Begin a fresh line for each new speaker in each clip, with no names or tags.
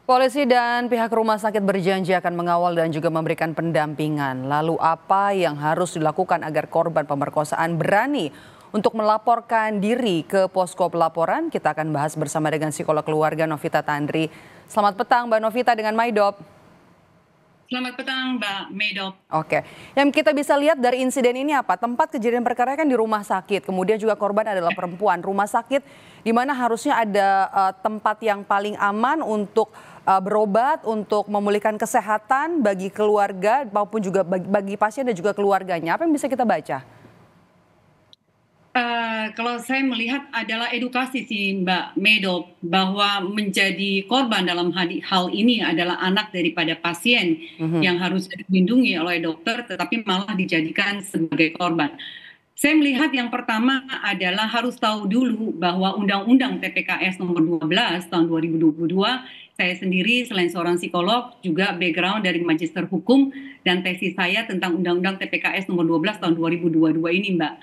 Polisi dan pihak rumah sakit berjanji akan mengawal dan juga memberikan pendampingan. Lalu apa yang harus dilakukan agar korban pemerkosaan berani untuk melaporkan diri ke posko pelaporan? Kita akan bahas bersama dengan psikolog keluarga Novita Tandri. Selamat petang Mbak Novita dengan Maidop.
Selamat petang Mbak Maidop.
Oke, yang kita bisa lihat dari insiden ini apa? Tempat kejadian perkara kan di rumah sakit, kemudian juga korban adalah perempuan. Rumah sakit di mana harusnya ada tempat yang paling aman untuk berobat, untuk memulihkan kesehatan bagi keluarga maupun juga bagi pasien dan juga keluarganya. Apa yang bisa kita baca?
Kalau saya melihat adalah edukasi sih Mbak Maidop, bahwa menjadi korban dalam hal ini adalah anak daripada pasien yang harus dilindungi oleh dokter tetapi malah dijadikan sebagai korban. Saya melihat yang pertama adalah harus tahu dulu bahwa Undang-Undang TPKS nomor 12 tahun 2022, saya sendiri selain seorang psikolog juga background dari Magister Hukum dan tesis saya tentang Undang-Undang TPKS nomor 12 tahun 2022 ini Mbak.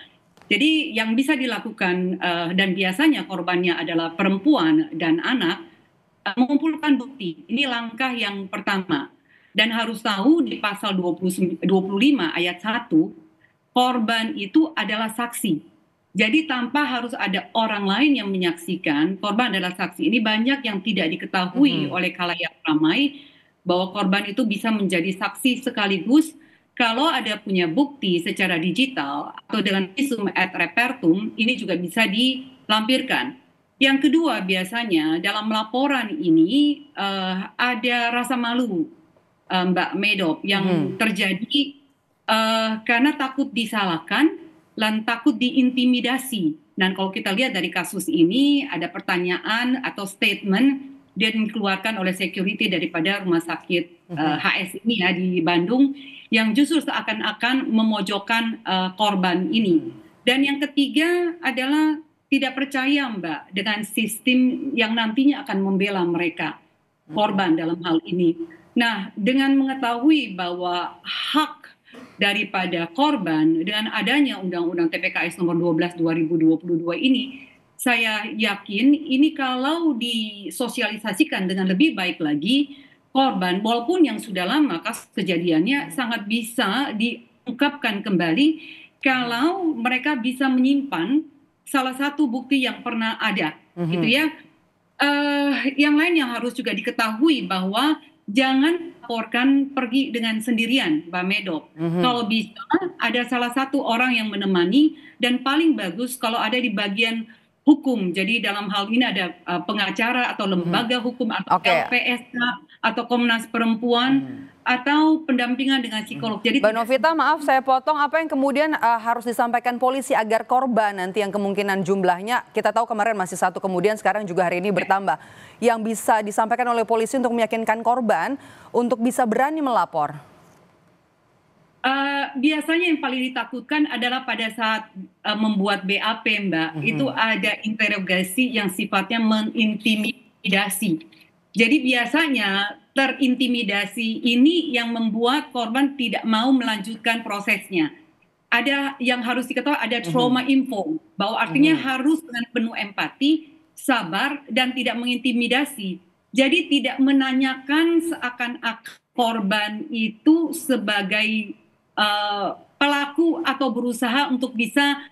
Jadi yang bisa dilakukan dan biasanya korbannya adalah perempuan dan anak, mengumpulkan bukti. Ini langkah yang pertama. Dan harus tahu di pasal 25 ayat 1, korban itu adalah saksi. Jadi tanpa harus ada orang lain yang menyaksikan, korban adalah saksi. Ini banyak yang tidak diketahui oleh khalayak ramai bahwa korban itu bisa menjadi saksi sekaligus kalau ada punya bukti secara digital atau dengan visum et repertum, ini juga bisa dilampirkan. Yang kedua biasanya dalam laporan ini ada rasa malu Mbak Maidop yang terjadi karena takut disalahkan dan takut diintimidasi. Dan kalau kita lihat dari kasus ini ada pertanyaan atau statement yang dikeluarkan oleh security daripada rumah sakit HS ini ya di Bandung yang justru seakan-akan memojokkan korban ini. Dan yang ketiga adalah tidak percaya Mbak dengan sistem yang nantinya akan membela mereka, korban dalam hal ini. Nah, dengan mengetahui bahwa hak daripada korban dengan adanya Undang-Undang TPKS nomor 12 2022 ini, saya yakin ini kalau disosialisasikan dengan lebih baik lagi, korban walaupun yang sudah lama kasus kejadiannya sangat bisa diungkapkan kembali kalau mereka bisa menyimpan salah satu bukti yang pernah ada, gitu ya. Yang lain yang harus juga diketahui bahwa jangan laporkan pergi dengan sendirian, Mbak Maidop. Kalau bisa ada salah satu orang yang menemani dan paling bagus kalau ada di bagian hukum. Jadi dalam hal ini ada pengacara atau lembaga hukum atau LPSK atau Komnas Perempuan atau pendampingan dengan psikolog. Jadi
Mbak Novita, maaf saya potong, apa yang kemudian harus disampaikan polisi agar korban nanti yang kemungkinan jumlahnya, kita tahu kemarin masih satu, kemudian sekarang juga hari ini bertambah, yang bisa disampaikan oleh polisi untuk meyakinkan korban untuk bisa berani melapor?
Biasanya yang paling ditakutkan adalah pada saat membuat BAP Mbak, itu ada interogasi yang sifatnya mengintimidasi. Jadi biasanya terintimidasi ini yang membuat korban tidak mau melanjutkan prosesnya. Ada yang harus diketahui, ada trauma info, bahwa artinya harus dengan penuh empati, sabar, dan tidak mengintimidasi. Jadi tidak menanyakan seakan-akan korban itu sebagai pelaku atau berusaha untuk bisa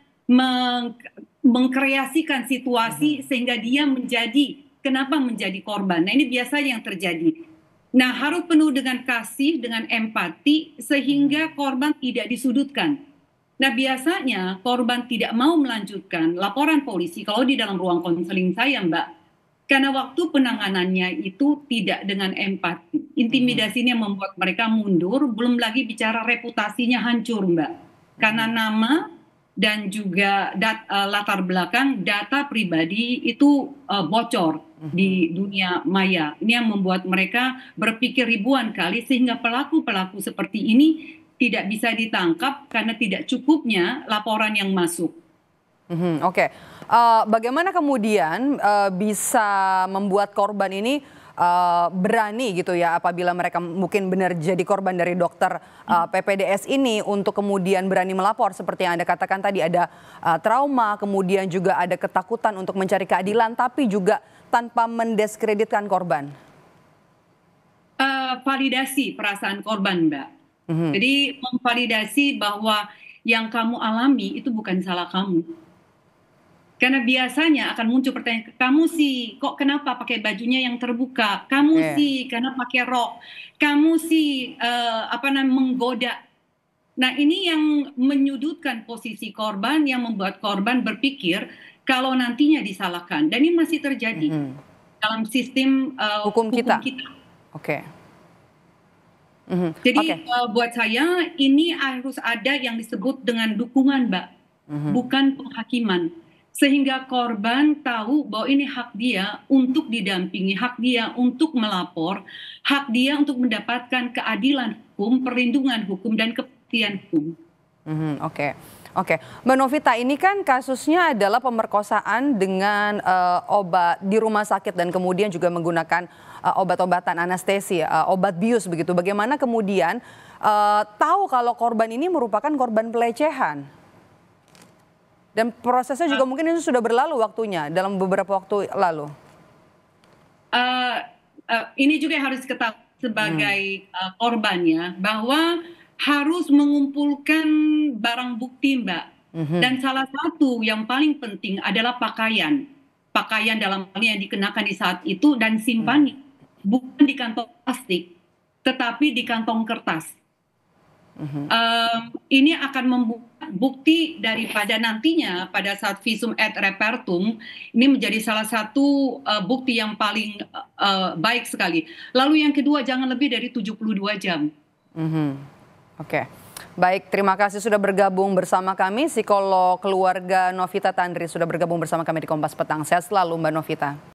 mengkreasikan situasi sehingga dia kenapa menjadi korban. Nah ini biasanya yang terjadi. Nah harus penuh dengan kasih, dengan empati sehingga korban tidak disudutkan. Nah biasanya korban tidak mau melanjutkan laporan polisi kalau di dalam ruang konseling saya Mbak. Karena waktu penanganannya itu tidak dengan empati. Intimidasinya membuat mereka mundur, belum lagi bicara reputasinya hancur Mbak. Karena nama dan juga latar belakang data pribadi itu bocor di dunia maya. Ini yang membuat mereka berpikir ribuan kali sehingga pelaku-pelaku seperti ini tidak bisa ditangkap karena tidak cukupnya laporan yang masuk.
Oke. Bagaimana kemudian bisa membuat korban ini berani gitu ya apabila mereka mungkin benar jadi korban dari dokter PPDS ini untuk kemudian berani melapor seperti yang Anda katakan tadi, ada trauma, kemudian juga ada ketakutan untuk mencari keadilan tapi juga tanpa mendiskreditkan korban?
validasi perasaan korban, Mbak. Jadi memvalidasi bahwa yang kamu alami itu bukan salah kamu. Karena biasanya akan muncul pertanyaan, kamu sih kok kenapa pakai bajunya yang terbuka? Kamu sih karena pakai rok. Kamu sih menggoda. Nah, ini yang menyudutkan posisi korban, yang membuat korban berpikir kalau nantinya disalahkan. Dan ini masih terjadi dalam sistem hukum kita.
Oke.
Jadi buat saya ini harus ada yang disebut dengan dukungan, Mbak, bukan penghakiman. Sehingga korban tahu bahwa ini hak dia untuk didampingi, hak dia untuk melapor, hak dia untuk mendapatkan keadilan hukum, perlindungan hukum, dan kepastian hukum.
Oke, Mbak Novita, ini kan kasusnya adalah pemerkosaan dengan obat di rumah sakit dan kemudian juga menggunakan obat-obatan anestesi, obat bius begitu. Bagaimana kemudian tahu kalau korban ini merupakan korban pelecehan? Dan prosesnya juga mungkin itu sudah berlalu waktunya dalam beberapa waktu lalu.
Ini juga harus ketahui sebagai korbannya bahwa harus mengumpulkan barang bukti, Mbak. Dan salah satu yang paling penting adalah pakaian. Pakaian dalam hal yang dikenakan di saat itu dan simpan bukan di kantong plastik, tetapi di kantong kertas. Ini akan membuat bukti daripada nantinya pada saat visum et repertum ini menjadi salah satu bukti yang paling baik sekali. Lalu yang kedua, jangan lebih dari 72 jam.
Oke. Baik, terima kasih sudah bergabung bersama kami. Psikolog keluarga Novita Tandri sudah bergabung bersama kami di Kompas Petang. Sehat selalu Mbak Novita.